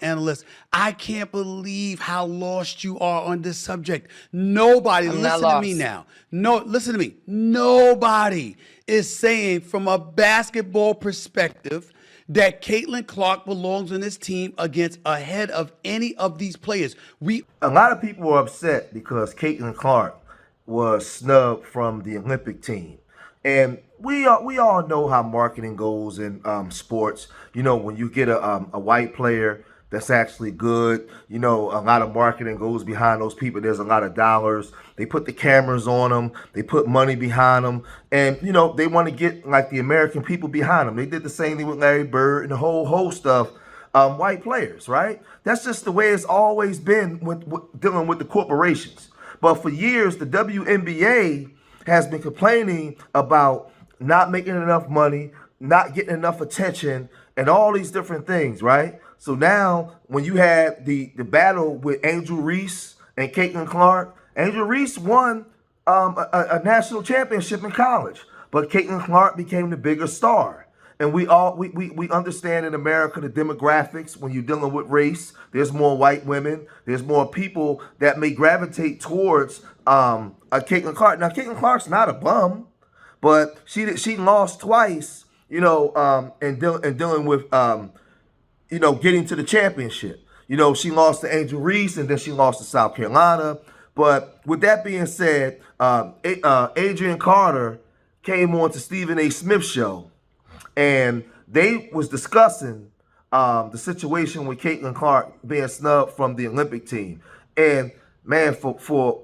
Analyst, I can't believe how lost you are on this subject. Nobody, I'm not listen to me lost. now. No, listen to me. Nobody is saying from a basketball perspective that Caitlin Clark belongs on this team against ahead of any of these players. A lot of people are upset because Caitlin Clark was snubbed from the Olympic team. And we all know how marketing goes in sports. You know, when you get a white player that's actually good, you know, a lot of marketing goes behind those people. There's a lot of dollars. They put the cameras on them. They put money behind them. And, you know, they want to get like the American people behind them. They did the same thing with Larry Bird and the whole host of white players, right? That's just the way it's always been with dealing with the corporations. But for years, the WNBA has been complaining about not making enough money, not getting enough attention, and all these different things, right? So now, when you had the battle with Angel Reese and Caitlin Clark, Angel Reese won a national championship in college, but Caitlin Clark became the bigger star. And we understand in America the demographics. When you're dealing with race, there's more white women, there's more people that may gravitate towards a Caitlin Clark. Now, Caitlin Clark's not a bum, but she lost twice, you know, and dealing with you know, getting to the championship. You know, she lost to Angel Reese and then she lost to South Carolina. But with that being said, Adrian Carter came on to Stephen A. Smith's show, and they was discussing the situation with Caitlin Clark being snubbed from the Olympic team. And man, for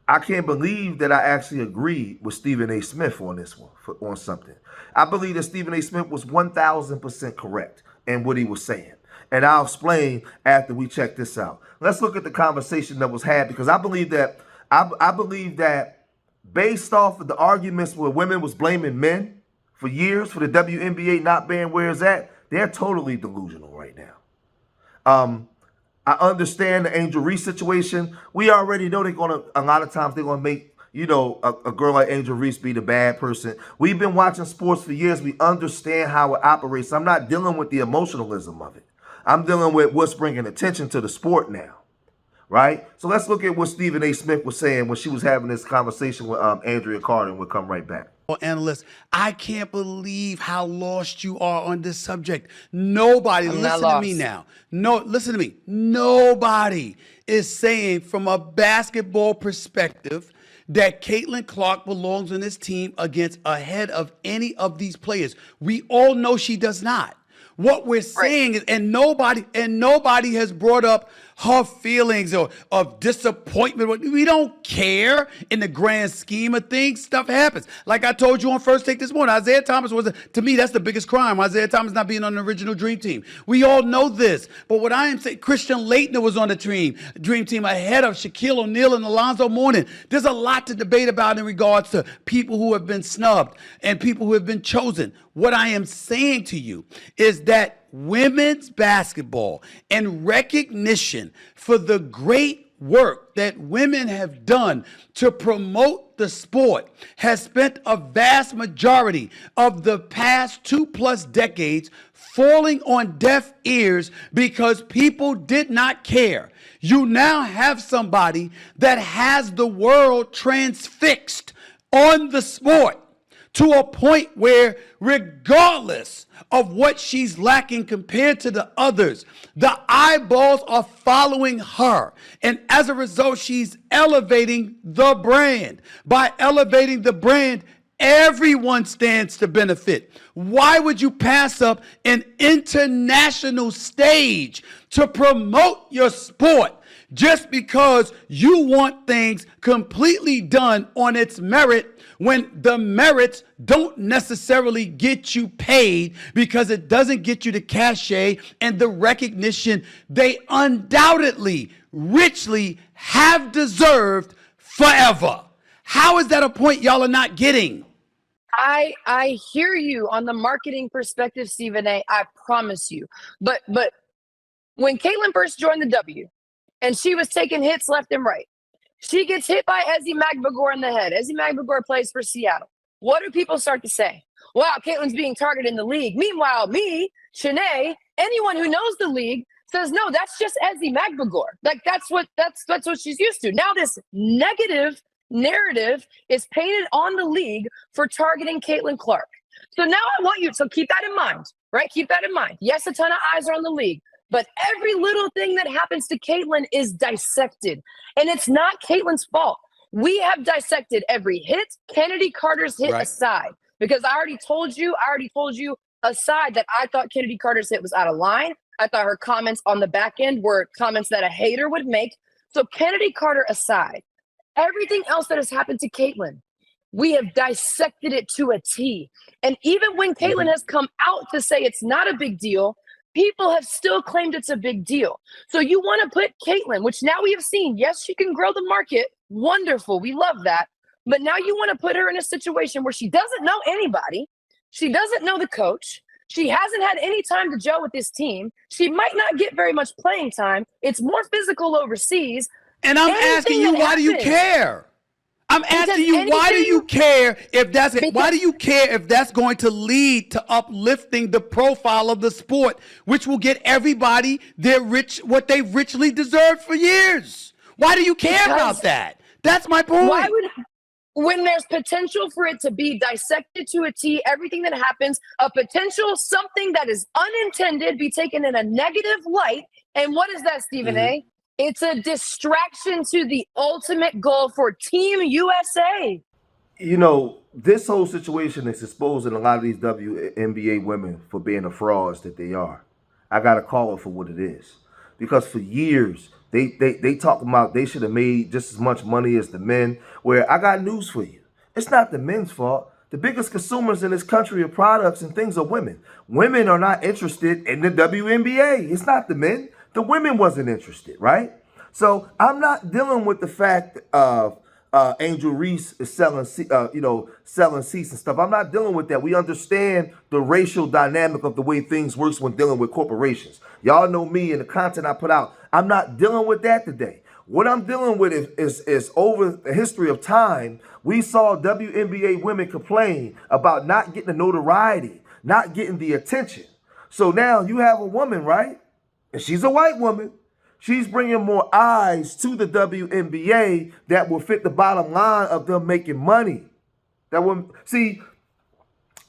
I can't believe that I actually agreed with Stephen A. Smith on this one, on something. I believe that Stephen A. Smith was 1,000% correct in what he was saying. And I'll explain after we check this out. Let's look at the conversation that was had, because I believe that based off of the arguments where women was blaming men for years for the WNBA not being where it's at, they're totally delusional right now. I understand the Angel Reese situation. We already know a lot of times they're gonna make, you know, a girl like Angel Reese be the bad person. We've been watching sports for years. We understand how it operates. I'm not dealing with the emotionalism of it. I'm dealing with what's bringing attention to the sport now, right? So let's look at what Stephen A. Smith was saying when she was having this conversation with Andrea Carter, and we'll come right back. Analyst, I can't believe how lost you are on this subject. Nobody, I'm not listen to me lost. now. No, listen to me. Nobody is saying from a basketball perspective that Caitlin Clark belongs on this team against ahead of any of these players. We all know she does not. What we're saying is, and nobody has brought up her feelings or of disappointment. We don't care in the grand scheme of things. Stuff happens. Like I told you on First Take this morning, Isaiah Thomas to me, that's the biggest crime. Isaiah Thomas not being on the original Dream Team. We all know this. But what I am saying, Christian Laettner was on the Dream Team ahead of Shaquille O'Neal and Alonzo Mourning. There's a lot to debate about in regards to people who have been snubbed and people who have been chosen. What I am saying to you is that women's basketball and recognition for the great work that women have done to promote the sport has spent a vast majority of the past 2+ decades falling on deaf ears because people did not care. You now have somebody that has the world transfixed on the sport, to a point where regardless of what she's lacking compared to the others, the eyeballs are following her. And as a result, she's elevating the brand. By elevating the brand, everyone stands to benefit. Why would you pass up an international stage to promote your sport just because you want things completely done on its merit, when the merits don't necessarily get you paid because it doesn't get you the cachet and the recognition they undoubtedly, richly have deserved forever? How is that a point y'all are not getting? I hear you on the marketing perspective, Stephen A. I promise you. But when Caitlin first joined the W and she was taking hits left and right, she gets hit by Ezi Magbagor in the head. Ezi Magbagor plays for Seattle. What do people start to say? Wow, Caitlin's being targeted in the league. Meanwhile, me, Shanae, anyone who knows the league says, no, that's just Ezzy Magbagor. Like that's what she's used to. Now this negative narrative is painted on the league for targeting Caitlin Clark. So now I want you to keep that in mind, right? Keep that in mind. Yes, a ton of eyes are on the league, but every little thing that happens to Caitlin is dissected. And it's not Caitlin's fault. We have dissected every hit, Kennedy Carter's hit aside, because I already told you aside that I thought Kennedy Carter's hit was out of line. I thought her comments on the back end were comments that a hater would make. So Kennedy Carter aside, everything else that has happened to Caitlin, we have dissected it to a T. And even when Caitlin has come out to say it's not a big deal, people have still claimed it's a big deal. So you want to put Caitlin, which now we have seen, yes, she can grow the market. Wonderful. We love that. But now you want to put her in a situation where she doesn't know anybody. She doesn't know the coach. She hasn't had any time to gel with this team. She might not get very much playing time. It's more physical overseas. And I'm asking you, why do you care? I'm asking you, why do you care if that's going to lead to uplifting the profile of the sport, which will get everybody what they richly deserved for years? Why do you care about that? That's my point. When there's potential for it to be dissected to a T, everything that happens, a potential something that is unintended be taken in a negative light. And what is that, Stephen A? It's a distraction to the ultimate goal for Team USA. You know, this whole situation is exposing a lot of these WNBA women for being the frauds that they are. I got to call it for what it is. Because for years, they talk about they should have made just as much money as the men, where I got news for you. It's not the men's fault. The biggest consumers in this country of products and things are women. Women are not interested in the WNBA. It's not the men. The women wasn't interested, right? So I'm not dealing with the fact of Angel Reese is selling seats and stuff. I'm not dealing with that. We understand the racial dynamic of the way things works when dealing with corporations. Y'all know me and the content I put out. I'm not dealing with that today. What I'm dealing with is over the history of time, we saw WNBA women complain about not getting the notoriety, not getting the attention. So now you have a woman, right? And she's a white woman. She's bringing more eyes to the WNBA that will fit the bottom line of them making money. See,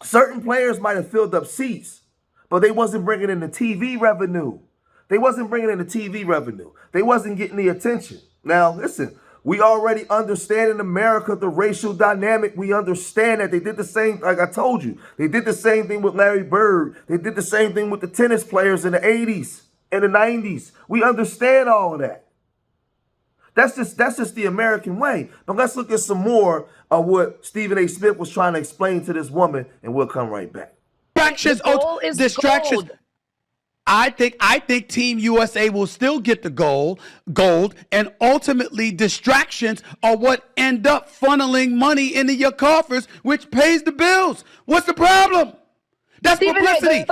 certain players might have filled up seats, but they wasn't bringing in the TV revenue. They wasn't getting the attention. Now, listen, we already understand in America the racial dynamic. We understand that they did the same, like I told you, they did the same thing with Larry Bird. They did the same thing with the tennis players in the 80s. In the 90s. We understand all of that. That's just the American way. But let's look at some more of what Stephen A. Smith was trying to explain to this woman, and we'll come right back. Distractions. I think Team USA will still get the gold, and ultimately distractions are what end up funneling money into your coffers, which pays the bills. What's the problem? That's Stephen, publicity.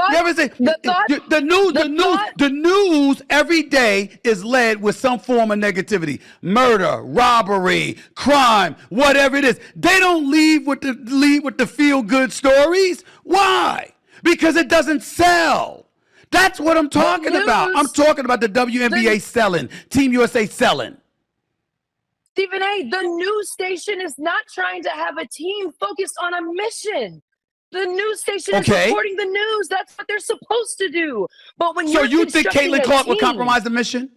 The news every day is led with some form of negativity. Murder, robbery, crime, whatever it is. They don't lead with the feel-good stories. Why? Because it doesn't sell. That's what I'm talking about. I'm talking about the WNBA selling, Team USA selling. Stephen A., the news station is not trying to have a team focused on a mission. The news station is reporting the news. That's what they're supposed to do. But when you think Caitlin Clark would compromise the mission?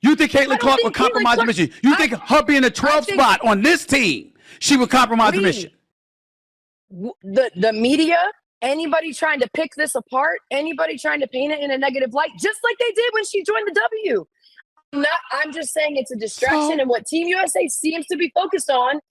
You think Caitlin Clark would compromise the mission? You think her being a 12th spot on this team, she would compromise the mission? The media, anybody trying to pick this apart, anybody trying to paint it in a negative light, just like they did when she joined the W. I'm just saying it's a distraction, and what Team USA seems to be focused on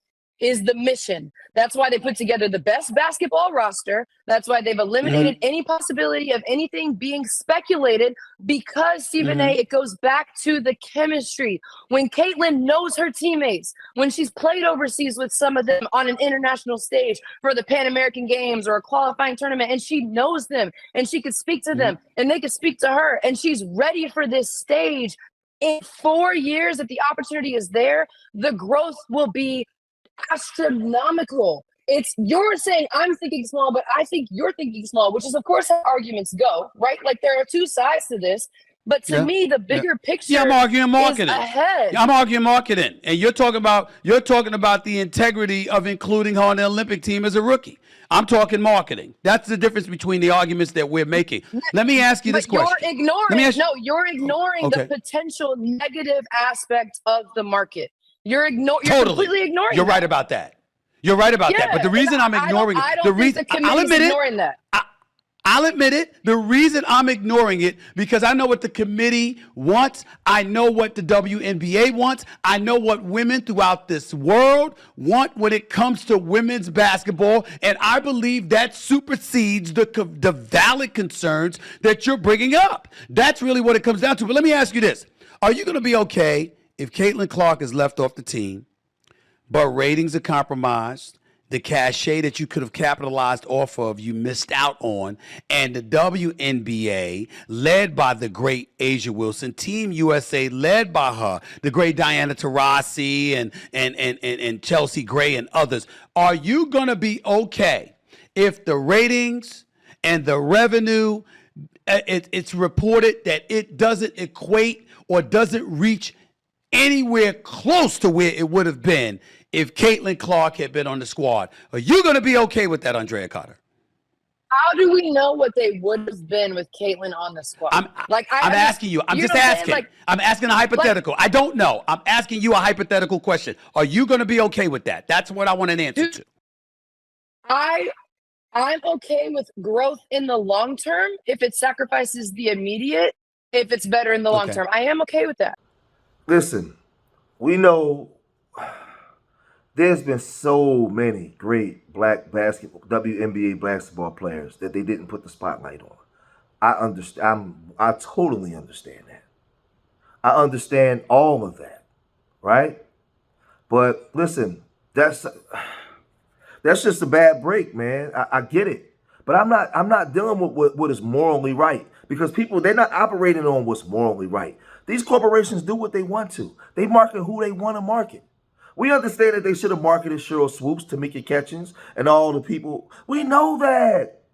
is the mission. That's why they put together the best basketball roster. That's why they've eliminated any possibility of anything being speculated, because, Stephen A., it goes back to the chemistry. When Caitlin knows her teammates, when she's played overseas with some of them on an international stage for the Pan American Games or a qualifying tournament, and she knows them and she could speak to them and they could speak to her, and she's ready for this stage. In 4 years, if the opportunity is there, the growth will be astronomical. You're saying I'm thinking small, but I think you're thinking small, which is of course how arguments go, right? Like there are two sides to this. But to Yeah. me, the Yeah. bigger picture Yeah, I'm arguing is marketing. ahead. I'm arguing marketing, and you're talking about the integrity of including her on the Olympic team as a rookie. I'm talking marketing. That's the difference between the arguments that we're making. Let me ask you this But you're question. ignoring, you're ignoring the Okay. potential negative aspect of the market. You're Totally. completely ignoring You're that. right about that. You're right about that. But the Yeah, reason I'm I ignoring don't it, the think reason the I'll committee's admit it, ignoring that. I'll admit it. The reason I'm ignoring it because I know what the committee wants. I know what the WNBA wants. I know what women throughout this world want when it comes to women's basketball, and I believe that supersedes the valid concerns that you're bringing up. That's really what it comes down to. But let me ask you this: are you going to be okay if Caitlin Clark is left off the team, but ratings are compromised? The cachet that you could have capitalized off of, you missed out on. And the WNBA, led by the great Asia Wilson, Team USA, led by her, the great Diana Taurasi and Chelsea Gray and others. Are you going to be okay if the ratings and the revenue, it's reported that it doesn't equate or doesn't reach anywhere close to where it would have been if Caitlin Clark had been on the squad? Are you going to be okay with that, Andrea Carter? How do we know what they would have been with Caitlin on the squad? I'm asking you. I'm just asking. I'm asking a hypothetical. I don't know. I'm asking you a hypothetical question. Are you going to be okay with that? That's what I want an answer to. I'm okay with growth in the long term if it sacrifices the immediate, if it's better in the long term. I am okay with that. Listen, we know there's been so many great black basketball, WNBA basketball players that they didn't put the spotlight on. I understand. I totally understand that. I understand all of that, right? But listen, that's just a bad break, man. I get it, but I'm not dealing with what is morally right because they're not operating on what's morally right. These corporations do what they want to. They market who they want to market. We understand that they should have marketed Cheryl Swoops, Tamika Catchings, and all the people. We know that.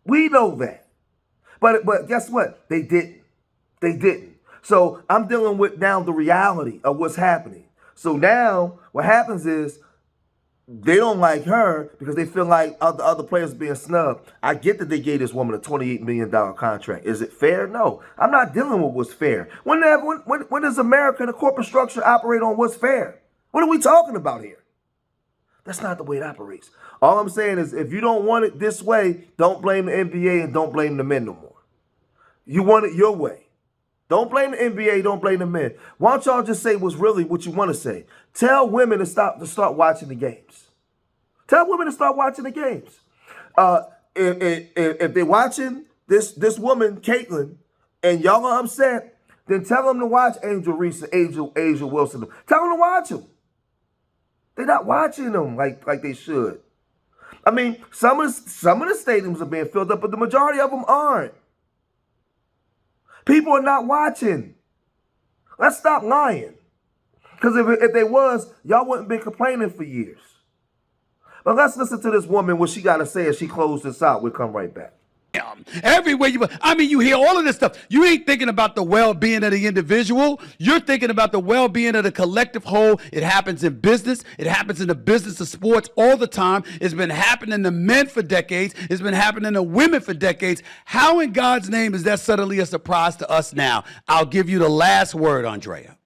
We know that. But guess what? They didn't. They didn't. So I'm dealing with now the reality of what's happening. So now what happens is they don't like her because they feel like other players are being snubbed. I get that they gave this woman a $28 million contract. Is it fair? No. I'm not dealing with what's fair. When does America and the corporate structure operate on what's fair? What are we talking about here? That's not the way it operates. All I'm saying is if you don't want it this way, don't blame the NBA and don't blame the men no more. You want it your way. Don't blame the NBA, don't blame the men. Why don't y'all just say what's really what you want to say? Tell women to start watching the games. Tell women to start watching the games. If they're watching this woman, Caitlin, and y'all are upset, then tell them to watch Angel Reese and Asia Wilson. Tell them to watch them. They're not watching them like they should. I mean, some of the stadiums are being filled up, but the majority of them aren't. People are not watching. Let's stop lying. Because if they was, y'all wouldn't be complaining for years. But let's listen to this woman, what she got to say as she closed this out. We'll come right back. Everywhere you hear all of this stuff. You ain't thinking about the well-being of the individual. You're thinking about the well-being of the collective whole. It happens in business. It happens in the business of sports all the time. It's been happening to men for decades. It's been happening to women for decades. How in God's name is that suddenly a surprise to us now? I'll give you the last word, Andrea.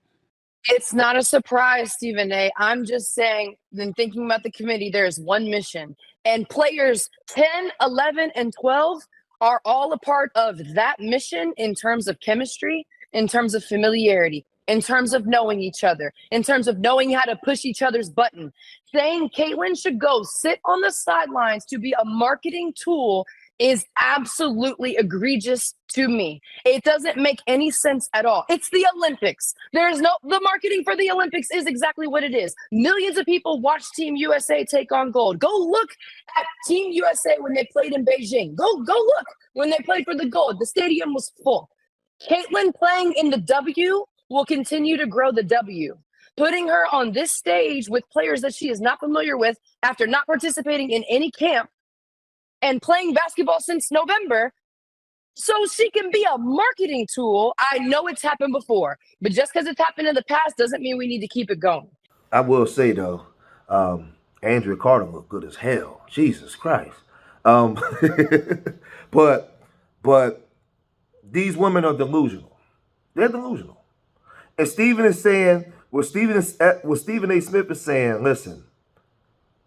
It's not a surprise, Stephen A. I'm just saying, then thinking about the committee, there is one mission. And players 10, 11, and 12 are all a part of that mission in terms of chemistry, in terms of familiarity, in terms of knowing each other, in terms of knowing how to push each other's button. Saying Caitlin should go sit on the sidelines to be a marketing tool is absolutely egregious to me. It doesn't make any sense at all. It's the Olympics. The marketing for the Olympics is exactly what it is. Millions of people watch Team USA take on gold. Go look at Team USA when they played in Beijing. Go look when they played for the gold. The stadium was full. Caitlin playing in the W will continue to grow the W. Putting her on this stage with players that she is not familiar with after not participating in any camp and playing basketball since November, so she can be a marketing tool. I know it's happened before, but just because it's happened in the past doesn't mean we need to keep it going. I will say though, Andrea Carter looked good as hell. Jesus Christ. Um, but but these women are delusional. They're delusional. And Stephen is saying what Stephen A. Smith is saying. Listen,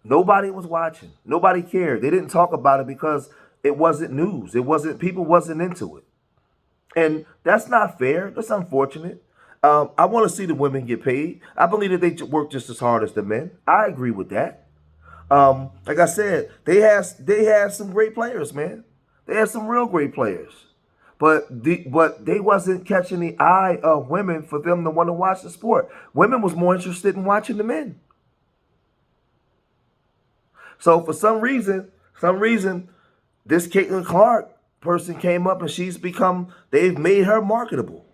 nobody was watching. Nobody cared. They didn't talk about it because it wasn't news. It wasn't. People wasn't into it. And that's not fair. That's unfortunate. I want to see the women get paid. I believe that they work just as hard as the men. I agree with that. Like I said, they have some great players, man. They have some real great players. But they wasn't catching the eye of women for them to want to watch the sport. Women was more interested in watching the men. So for some reason, this Caitlin Clark person came up and they've made her marketable.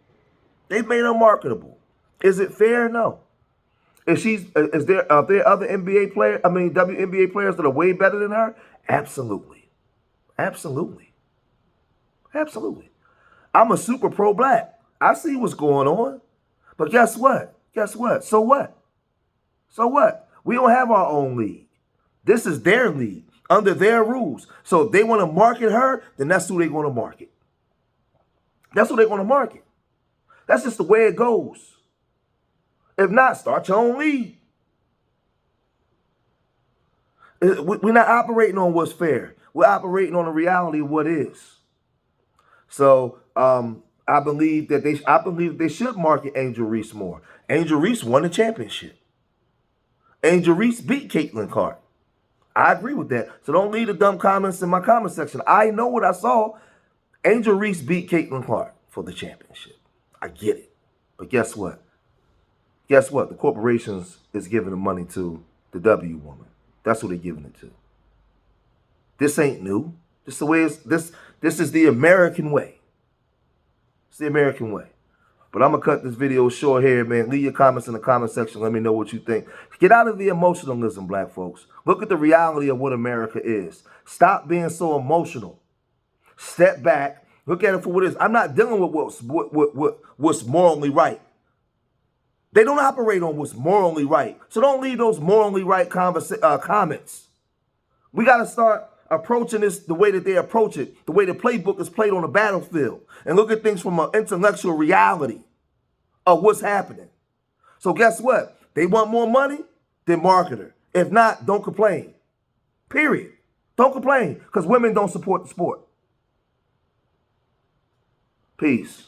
They've made her marketable. Is it fair? No. Are there other WNBA players that are way better than her? Absolutely. Absolutely. Absolutely. I'm a super pro black. I see what's going on. But guess what? So what? So what? We don't have our own league. This is their league under their rules. So if they want to market her, then that's who they're going to market. That's who they're going to market. That's just the way it goes. If not, start your own league. We're not operating on what's fair. We're operating on the reality of what is. So I believe they should market Angel Reese more. Angel Reese won the championship. Angel Reese beat Caitlin Clark. I agree with that. So don't leave the dumb comments in my comment section. I know what I saw. Angel Reese beat Caitlin Clark for the championship. I get it. But guess what? Guess what? The corporations is giving the money to the W woman. That's who they're giving it to. This ain't new. This is the American way. It's the American way. But I'm going to cut this video short here, man. Leave your comments in the comment section. Let me know what you think. Get out of the emotionalism, black folks. Look at the reality of what America is. Stop being so emotional. Step back. Look at it for what it is. I'm not dealing with what's morally right. They don't operate on what's morally right. So don't leave those morally right comments. We got to start approaching this the way that they approach it, the way the playbook is played on the battlefield, and look at things from an intellectual reality of what's happening. So guess what? They want more money, then market her. If not, don't complain. Period. Don't complain because women don't support the sport. Peace.